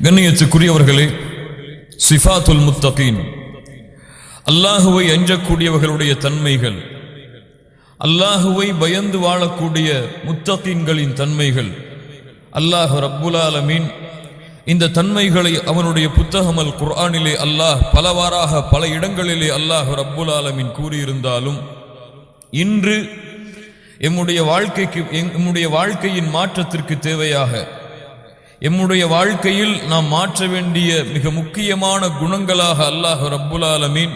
கண்ணியத்துக்குரியவர்களே, சிஃபாத்துல் முத்தகீன், அல்லாஹுவை அஞ்சக்கூடியவர்களுடைய தன்மைகள், அல்லாஹுவை பயந்து வாழக்கூடிய முத்தகீன்களின் தன்மைகள். அல்லாஹ் ரப்புல் ஆலமீன் இந்த தன்மைகளை அவனுடைய புத்தகம் அல் குர்ஆனிலே அல்லாஹ் பலவாறாக பல இடங்களிலே அல்லாஹ் ரப்புல் ஆலமீன் கூறியிருந்தாலும், இன்று எம்முடைய வாழ்க்கையின் மாற்றத்திற்கு தேவையாக எம்முடைய வாழ்க்கையில் நாம் மாற்ற வேண்டிய மிக முக்கியமான குணங்களாக அல்லாஹ் ரப்புல் ஆலமீன்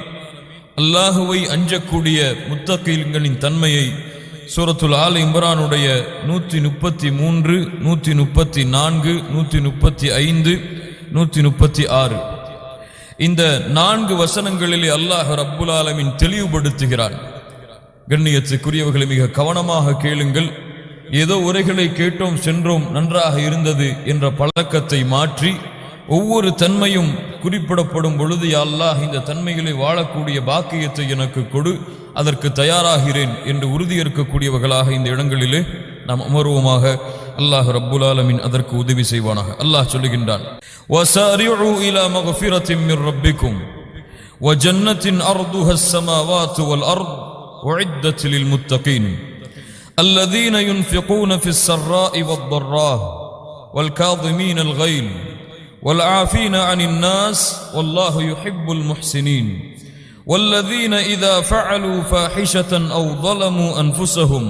அல்லாஹுவை அஞ்சக்கூடிய முத்தகீன்களின் தன்மையை சூரத்துல் ஆல் இம்ரானுடைய 133, 134, 135, 136 இந்த 4 வசனங்களிலே அல்லாஹ் ரப்புல் ஆலமீன் தெளிவுபடுத்துகிறான். கண்ணியத்துக்குரியவர்களை மிக கவனமாக கேளுங்கள். ஏதோ உரைகளை கேட்டோம் சென்றோம் நன்றாக இருந்தது என்ற பழக்கத்தை மாற்றி ஒவ்வொரு தன்மையும் குறிப்பிடப்படும் பொழுது, யா அல்லாஹ் இந்த தன்மைகளை வாழக்கூடிய பாக்கியத்தை எனக்கு கொடு, அதற்கு தயாராகிறேன் என்று உறுதியேற்கக்கூடியவர்களாக இந்த இடங்களிலே நாம் அமர்வோமாக. அல்லாஹ் ரப்புல் ஆலமீன் அதற்கு உதவி செய்வானாக. அல்லாஹ் சொல்லுகின்றான், வஸாரிஉ இலா மக்ஃபிரத்தின் மிர் ரப்பிக்கும் வ ஜன்னத்தின் அர்துஹா ஸ்-ஸமாவாத்து வல் அர்த் உஇத்தத் லில் முத்தகீன் الذين ينفقون في السراء والضراء والكاظمين الغيظ والعافين عن الناس والله يحب المحسنين والذين إذا فعلوا فاحشة أو ظلموا أنفسهم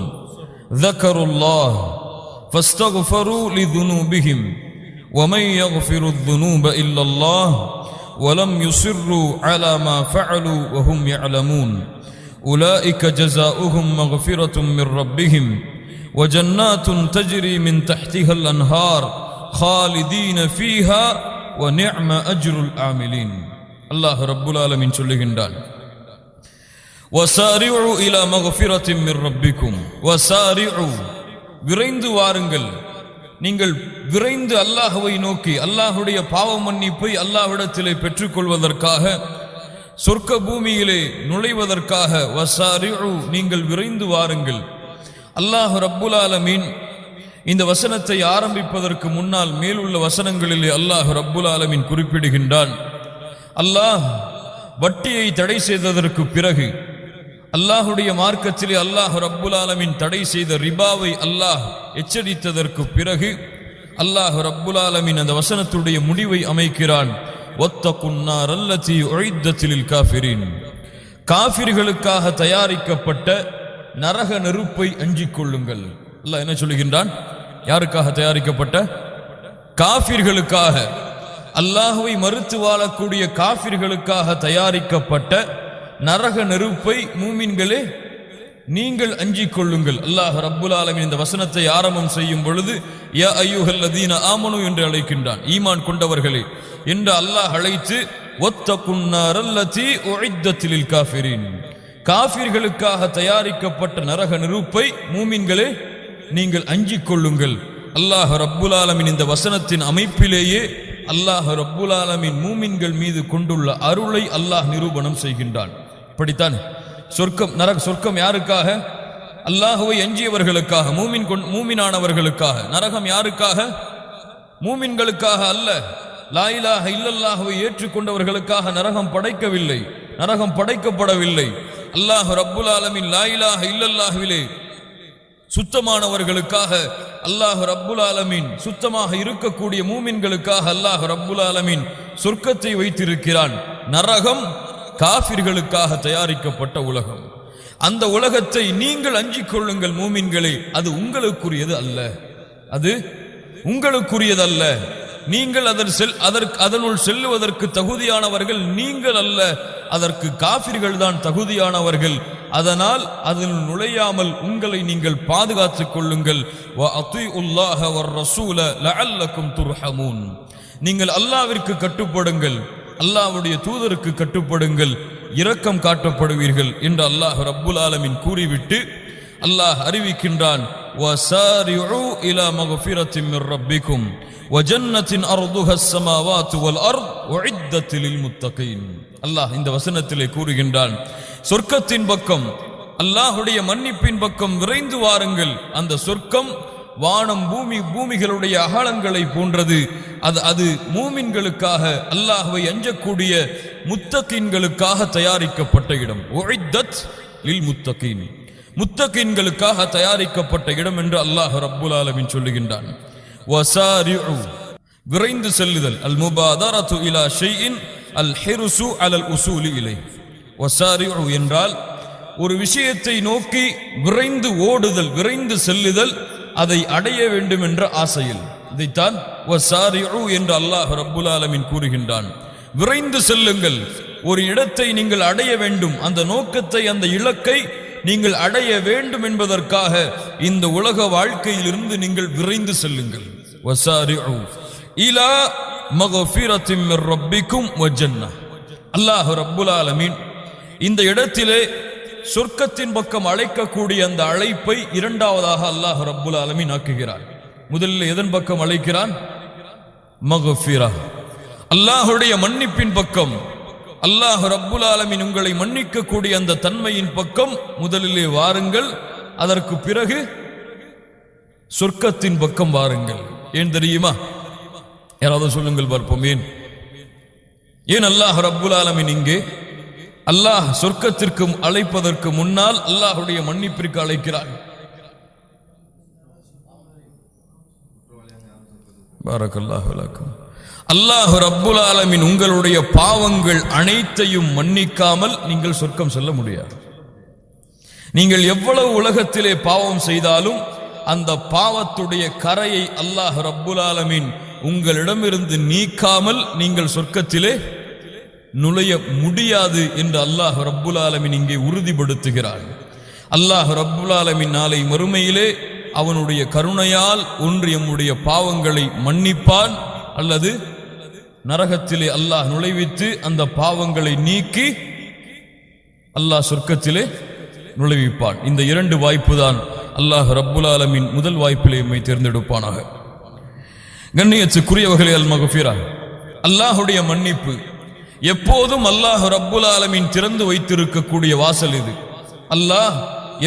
ذكروا الله فاستغفروا لذنوبهم ومن يغفر الذنوب إلا الله ولم يصروا على ما فعلوا وهم يعلمون أولئك جزاؤهم مغفرة من ربهم وجنات تجري من تحتها الأنهار خالدين فيها ونعم أجر العاملين. الله رب العالمين சொல்லுகின்றான், وسارعوا إلى مغفرة من ربكم وسارعوا விரைந்து வாருங்கள். நீங்கள் விரைந்து அல்லாஹ்வை நோக்கி அல்லாஹ்வுடைய பாவ மன்னிப்பை அல்லாஹ்விடத்திலே பெற்றுக்கொள்வதற்காக, சொர்க்க பூமியிலே நுழைவதற்காக வஸாரிஉ நீங்கள் விரைந்து வாருங்கள். அல்லாஹ் ரப்புல் ஆலமீன் இந்த வசனத்தை ஆரம்பிப்பதற்கு முன்னால் மேலுள்ள வசனங்களிலே அல்லாஹ் ரப்புல் ஆலமீன் குறிப்பிடுகின்றான், அல்லாஹ் வட்டியை தடை செய்ததற்கு பிறகு, அல்லாஹுடைய மார்க்கத்திலே அல்லாஹ் ரப்புல் ஆலமீன் தடை செய்த ரிபாவை அல்லாஹ் எச்சரித்ததற்கு பிறகு அல்லாஹ் ரப்புல் ஆலமீன் அந்த வசனத்துடைய முடிவை அமைக்கிறான், வத்தகுன்னார் அல்லதி உஇத்தத் லில் காஃபிரீன், காஃபிர்களுக்காக தயாரிக்கப்பட்ட நரக நெருப்பை அஞ்சிக் கொள்ளுங்கள். அல்லாஹ் என்ன சொல்லுகின்றான்? யாருக்காக தயாரிக்கப்பட்ட? காஃபிர்களுக்காக, அல்லாஹ்வை மறுத்து வாழக்கூடிய காஃபிர்களுக்காக தயாரிக்கப்பட்ட நரக நெருப்பை மூமின்களே நீங்கள் அஞ்சிக் கொள்ளுங்கள். அல்லாஹ் ரப்புல் ஆலமீன் இந்த வசனத்தை ஆரம்பம் செய்யும் பொழுது யா அய்யுஹல்லதீன ஆமனு என்று அழைக்கின்றான், ஈமான் கொண்டவர்களே என்று அல்லாஹ் அழைத்து, வத்தகுன்னார் அல்லதி உஇத்தத் லில் காஃபிரீன், காஃபிர்களுக்காக தயாரிக்கப்பட்ட நரக நெருப்பை மூமின்களே நீங்கள் அஞ்சிக் கொள்ளுங்கள். அல்லாஹ் ரப்புல் ஆலமீன் இந்த வசனத்தின் அமைப்பிலேயே அல்லாஹ் ரப்புல் ஆலமீன் மூமின்கள் மீது கொண்டுள்ள அருளை அல்லாஹ் நிரூபணம் செய்கின்றான். இப்படித்தான் சொர்க்கம் யாருக்காக? அல்லாஹுவை அஞ்சியவர்களுக்காக, மூமினானவர்களுக்காக. நரகம் யாருக்காக? மூமின்களுக்காக அல்ல. லா இலாஹ இல்லல்லாஹுவை ஏற்றுக்கொண்டவர்களுக்காக நரகம் படைக்கவில்லை, நரகம் படைக்கப்படவில்லை. அல்லாஹ் ரப்புல் ஆலமீன் லா இலாஹ இல்லல்லாஹுவிலே சுத்தமானவர்களுக்காக அல்லாஹ் ரப்புல் ஆலமீன் சுத்தமாக இருக்கக்கூடிய மூமின்களுக்காக அல்லாஹ் ரப்புல் ஆலமீன் சொர்க்கத்தை வைத்திருக்கிறான். நரகம் காஃபிர்களுக்காக தயாரிக்கப்பட்ட உலகம். அந்த உலகத்தை நீங்கள் அஞ்சிக் கொள்ளுங்கள் மூமின்களே, அது உங்களுக்குரியது அல்ல, அது உங்களுக்குரியதல்ல. நீங்கள் அதனுள் செல்லுவதற்கு தகுதியானவர்கள் நீங்கள் அல்ல, அதற்கு காஃபிர்கள் தான் தகுதியானவர்கள். அதனால் அதில் நுழையாமல் உங்களை நீங்கள் பாதுகாத்துக் கொள்ளுங்கள். வஅதீஉல்லாஹ வர்ரசூல லஅல்லக்கும் துர்ஹமூன், நீங்கள் அல்லாஹ்விற்கு கட்டுப்படுங்கள், அல்லாஹ்வுடைய தூதருக்கு கட்டுப்படுங்கள், இரக்கம் காட்டப்படுவீர்கள் என்று அல்லாஹ் ரப்புல் ஆலமீன் கூறிவிட்டு அல்லாஹ் அறிவிக்கின்றான், வஸாரிஉ இலா மக்ஃபிரத்தின் மிர் ரப்பிக்கும் வ ஜன்னத்தின் அர்துஹா ஸ்-ஸமாவாத்து வல் அர்த் உஇத்தத் லில் முத்தகீன். அல்லாஹ் இந்த வசனத்திலே கூறுகின்றான், சொர்க்கத்தின் பக்கம், அல்லாஹ்வுடைய மன்னிப்பின் பக்கம் விரைந்து வாருங்கள். அந்த சொர்க்கம் வானம் பூமிகளுடைய அகலங்களை போன்றது. அது மூமின்களுக்காக, அல்லாஹ்வை அஞ்சக்கூடிய முத்தகீன்களுக்காக தயாரிக்கப்பட்ட இடம். உஇத்தத் லில் முத்தகீன், முத்தகீன்களுக்காக தயாரிக்கப்பட்ட இடம் என்று அல்லாஹ் ரப்புல் ஆலமீன் சொல்லுகின்றான். வசாரிஉ, விரைந்து செல்லுதல். அல் முபாதரத்து இலா ஷைஇன் அல் ஹிர்சு அலல் உசூலி இலை. வசாரிஉ என்றால் ஒரு விஷயத்தை நோக்கி விரைந்து ஓடுதல், விரைந்து செல்லுதல், அதை அடைய வேண்டும் என்ற ஆசையில். இதைத்தான் வசாரிஉ என்று அல்லாஹ் ரப்புல் ஆலமீன் கூறுகின்றான். விரைந்து செல்லுங்கள், ஒரு இடத்தை நீங்கள் அடைய வேண்டும், அந்த நோக்கத்தை, அந்த இலக்கை நீங்கள் அடைய வேண்டும் என்பதற்காக இந்த உலக வாழ்க்கையிலிருந்து நீங்கள் விரைந்து செல்லுங்கள். வசாரிஉ இலா மக்ஃபிரத்தின் மிர் ரப்பிக்கும் வ ஜன்னah. அல்லாஹ் ரப்புல் ஆலமீன் இந்த இடத்திலே சொர்க்கத்தின் பக்கம் அழைக்கக்கூடிய அந்த அழைப்பை இரண்டாவதாக அல்லாஹ் ரப்புல் ஆலமீன் ஆக்குகிறார். முதலில் எதன் பக்கம் அழைக்கிறான்? மக்ஃபிரா, அல்லாஹ்வுடைய மன்னிப்பின் பக்கம். அல்லாஹ் ரப்புல் ஆலமீன் உங்களை மன்னிக்கக்கூடிய அந்த தன்மையின் பக்கம் முதலிலே வாருங்கள், அதற்கு பிறகு சொர்க்கத்தின் பக்கம் வாருங்கள். ஏன் தெரியுமா? யாராவது சொல்லுங்கள் பார்ப்போம். ஏன் அல்லாஹ் ரப்புல் ஆலமீன் இங்கே அல்லாஹ் சொர்க்கத்திற்கு அழைப்பதற்கு முன்னால் அல்லாஹ்வுடைய மன்னிப்பிற்கு அழைக்கிறார்? பாரக்கல்லாஹு லக்கும். அல்லாஹ் ரப்புல் ஆலமீன் உங்களுடைய பாவங்கள் அனைத்தையும் மன்னிக்காமல் நீங்கள் சொர்க்கம் செல்ல முடியாது. நீங்கள் எவ்வளவு உலகத்திலே பாவம் செய்தாலும் அந்த பாவத்துடைய கரையை அல்லாஹ் ரப்புல் ஆலமீன் உங்களிடமிருந்து நீக்காமல் நீங்கள் சொர்க்கத்திலே நுழைய முடியாது என்று அல்லாஹ் ரப்புல் ஆலமீன் இங்கே உறுதிப்படுத்துகிறார். அல்லாஹ் ரப்புல் ஆலமீன் நாளை மறுமையிலே அவனுடைய கருணையால் ஒன்று எம்முடைய பாவங்களை மன்னிப்பான், அல்லது நரகத்திலே அல்லாஹ் நுழைவித்து அந்த பாவங்களை நீக்கி அல்லாஹ் சொர்க்கத்திலே நுழைவிப்பான். இந்த இரண்டு வாய்ப்பு தான் அல்லாஹ் ரப்புல் ஆலமீன் முதல் வாய்ப்பிலே எம்மை தேர்ந்தெடுப்பானாக. கண்ணியத்துக்குரியவர்களே, அல் மக்ஃபிரா, அல்லாஹுடைய மன்னிப்பு எப்போதும் அல்லாஹ் ரப்புல் ஆலமீன் திறந்து வைத்திருக்கக்கூடிய வாசல் இது. அல்லாஹ்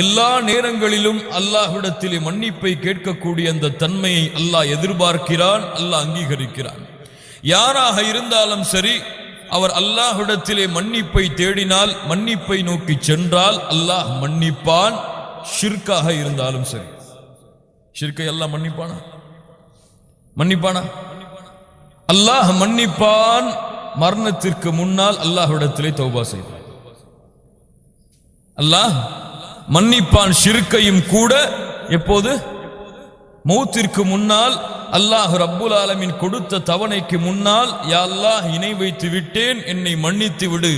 எல்லா நேரங்களிலும் அல்லாஹ்விடத்திலே மன்னிப்பை கேட்கக்கூடிய அந்த தன்மையை அல்லாஹ் எதிர்பார்க்கிறான், அல்லாஹ் அங்கீகரிக்கிறான். யாராக இருந்தாலும் சரி, அவர் அல்லாஹ்விடத்திலே மன்னிப்பை தேடினால், மன்னிப்பை நோக்கி சென்றால் அல்லாஹ் மன்னிப்பான். ஷிர்காக இருந்தாலும் சரி. ஷிர்கை அல்லாஹ் மன்னிப்பானா? மன்னிப்பானா? அல்லாஹ் மன்னிப்பான். மரணத்திற்கு முன்னால் அல்லாஹ்விடத்திலே தௌபா செய்வார். அல்லாஹ் மன்னிப்பான் ஷிர்கையும் கூட. எப்போது? மௌத்திற்கு முன்னால். அல்லாஹ் ரப்புல் ஆலமீன் கொடுத்த தவணைக்கு முன்னால், யா அல்லாஹ் இணை வைத்து விட்டேன், என்னை மன்னித்து விடு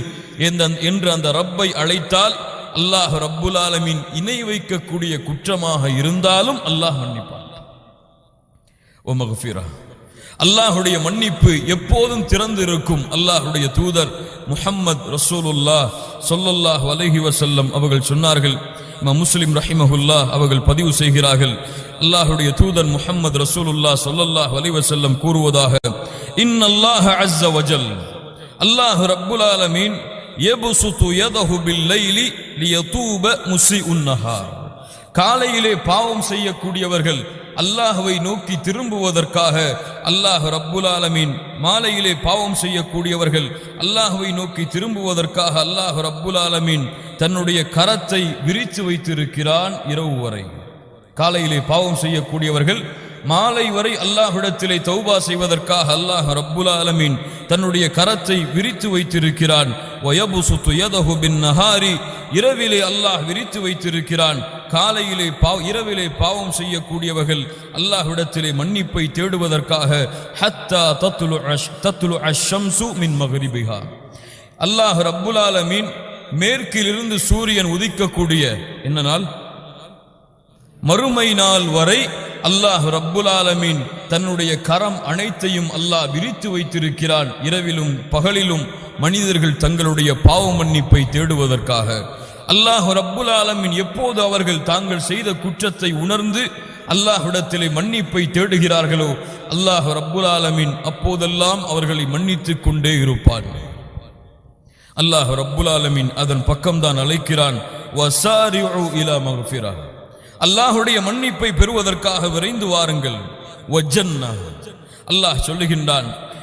என்று அந்த ரப்பை அழைத்தால் அல்லாஹ் ரப்புல் ஆலமீன் இணை வைக்கக்கூடிய குற்றமாக இருந்தாலும் அல்லாஹ் மன்னிப்பான். ஓ மக்ஃபிரா, அல்லாஹுடைய மன்னிப்பு எப்போதும் திறந்து இருக்கும். அல்லாஹுடைய தூதர் முஹம்மது ரசூலுல்லாஹ் ஸல்லல்லாஹு அலைஹி வஸல்லம் அவர்கள் சொன்னார்கள். முஸ்லிம் ரஹிமஹுல்லாஹ் அவர்கள் பதிவு செய்கிறார்கள். அல்லாஹுடைய தூதர் முஹம்மது ரசூலுல்லாஹ் ஸல்லல்லாஹு அலைஹி வஸல்லம் கூறுவதாக, இன்னல்லாஹ அஸ்ஸ வஜல், அல்லாஹ் ரப்புல் ஆலமீன் யப்சுது யதஹு பில் லைலி லியதூப முஸிஉன் நஹார். காலையிலே பாவம் செய்யக்கூடியவர்கள் அல்லாஹ்வை நோக்கி திரும்புவதற்காக அல்லாஹ் ரப்புல் ஆலமீன், மாலையிலே பாவம் செய்யக்கூடியவர்கள் அல்லாஹ்வை நோக்கி திரும்புவதற்காக அல்லாஹ் ரப்புல் ஆலமீன் தன்னுடைய கரத்தை விரித்து வைத்திருக்கிறான் இரவு வரை. காலையிலே பாவம் செய்யக்கூடியவர்கள் மாலை வரை அல்லாஹ்விடத்திலே தௌபா செய்வதற்காக அல்லாஹ் ரப்புல் ஆலமீன் தன்னுடைய கரத்தை விரித்து வைத்திருக்கிறான். வயபுசுது யதஹு பின் நஹாரி, இரவிலே அல்லாஹ் விரித்து வைத்திருக்கிறான். காலையிலே இரவிலே பாவம் செய்யக்கூடியவர்கள் அல்லாஹ்விடத்திலே மன்னிப்பை தேடுவதற்காக ஹத்தா தத்லு அஷம்சு மின் மக்ரிபிஹா, அல்லாஹ் ரப்புல் ஆலமீன் மேற்கிலிருந்து சூரியன் உதிக்கக்கூடிய என்ன நாள்? மறுமை நாள் வரை அல்லாஹ் ரப்புல் ஆலமீன் தன்னுடைய கரம் அனைத்தையும் அல்லாஹ் விரித்து வைத்திருக்கிறான். இரவிலும் பகலிலும் மனிதர்கள் தங்களுடைய பாவ மன்னிப்பை தேடுவதற்காக. அல்லாஹ் ரப்புல் ஆலமீன் எப்போது அவர்கள் தாங்கள் செய்த குற்றத்தை உணர்ந்து அல்லாஹ்விடத்திலே மன்னிப்பை தேடுகிறார்களோ அல்லாஹ் ரப்புல் ஆலமீன் அப்போதெல்லாம் அவர்களை மன்னித்துக் கொண்டே இருப்பான். அல்லாஹ் ரப்புல் ஆலமீன் அதன் பக்கம்தான் அழைக்கிறான். வசாரிஉ இலா மக்ஃபிரா, அல்லாஹுடைய மன்னிப்பை பெறுவதற்காக விரைந்து வாருங்கள். வஜ்ஜன்னா, அல்லாஹ் சொல்லுகின்றான்,